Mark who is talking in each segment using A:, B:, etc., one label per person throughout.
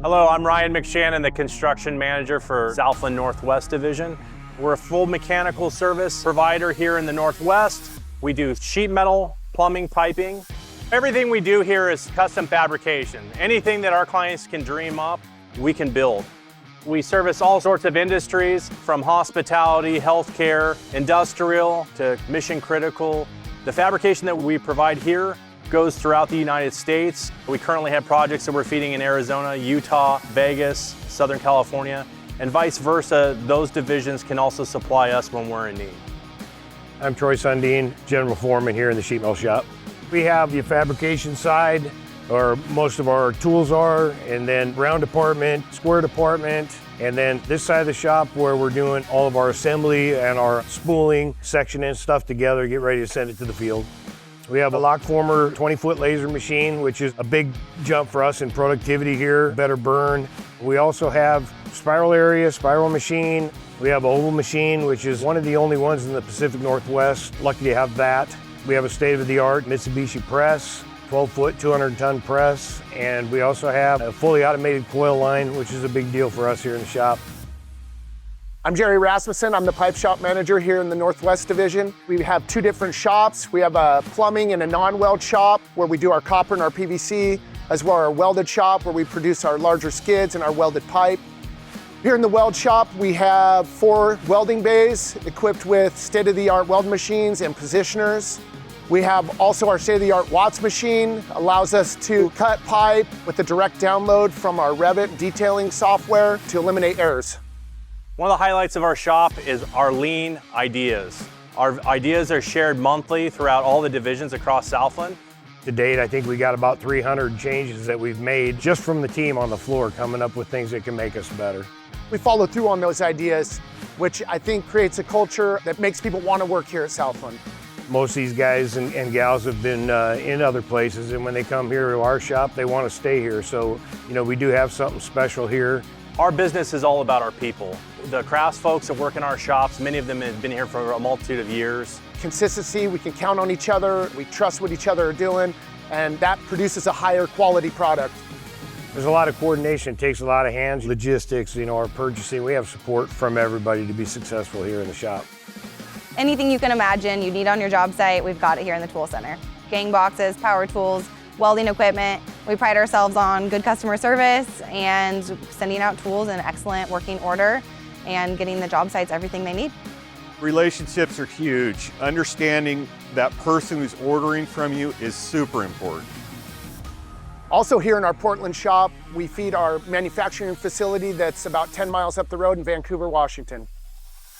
A: Hello, I'm Ryan McShannon, the construction manager for Southland Northwest Division. We're a full mechanical service provider here in the Northwest. We do sheet metal, plumbing, piping. Everything we do here is custom fabrication. Anything that our clients can dream up, we can build. We service all sorts of industries, from hospitality, healthcare, industrial, to mission critical. The fabrication that we provide here goes throughout the United States. We currently have projects that we're feeding in Arizona, Utah, Vegas, Southern California, and vice versa. Those divisions can also supply us when we're in need.
B: I'm Troy Sundin, General Foreman here in the sheet metal shop. We have the fabrication side, where most of our tools are, and then round department, square department, and then this side of the shop where we're doing all of our assembly and our spooling, sectioning stuff together, get ready to send it to the field. We have a lock former 20-foot laser machine, which is a big jump for us in productivity here, better burn. We also have spiral area, spiral machine. We have oval machine, which is one of the only ones in the Pacific Northwest. Lucky to have that. We have a state-of-the-art Mitsubishi press, 12-foot, 200-ton press, and we also have a fully automated coil line, which is a big deal for us here in the shop.
C: I'm Jerry Rasmussen. I'm the pipe shop manager here in the Northwest Division. We have two different shops. We have a plumbing and a non-weld shop where we do our copper and our PVC, as well as our welded shop where we produce our larger skids and our welded pipe. Here in the weld shop, we have 4 welding bays equipped with state-of-the-art weld machines and positioners. We have also our state-of-the-art Watts machine, allows us to cut pipe with a direct download from our Revit detailing software to eliminate errors.
A: One of the highlights of our shop is our lean ideas. Our ideas are shared monthly throughout all the divisions across Southland.
B: To date, I think we got about 300 changes that we've made just from the team on the floor, coming up with things that can make us better.
C: We follow through on those ideas, which I think creates a culture that makes people want to work here at Southland.
B: Most of these guys and gals have been in other places, and when they come here to our shop, they want to stay here. So, we do have something special here.
A: Our business is all about our people. The crafts folks that work in our shops, many of them have been here for a multitude of years.
C: Consistency, we can count on each other, we trust what each other are doing, and that produces a higher quality product.
B: There's a lot of coordination, it takes a lot of hands, logistics, our purchasing. We have support from everybody to be successful here in the shop.
D: Anything you can imagine you need on your job site, we've got it here in the Tool Center. Gang boxes, power tools, welding equipment. We pride ourselves on good customer service and sending out tools in excellent working order and getting the job sites everything they need.
E: Relationships are huge. Understanding that person who's ordering from you is super important.
C: Also here in our Portland shop, we feed our manufacturing facility that's about 10 miles up the road in Vancouver, Washington.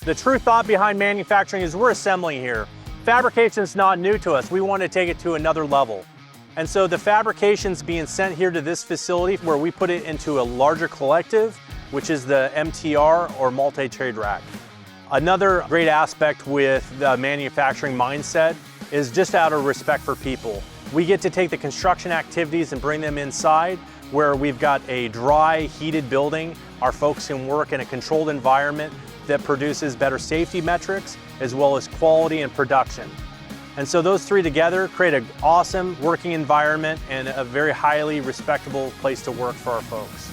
A: The true thought behind manufacturing is we're assembling here. Fabrication is not new to us. We want to take it to another level. And so the fabrication's being sent here to this facility where we put it into a larger collective, which is the MTR or multi-trade rack. Another great aspect with the manufacturing mindset is just out of respect for people. We get to take the construction activities and bring them inside where we've got a dry, heated building. Our folks can work in a controlled environment that produces better safety metrics as well as quality and production. And so those three together create an awesome working environment and a very highly respectable place to work for our folks.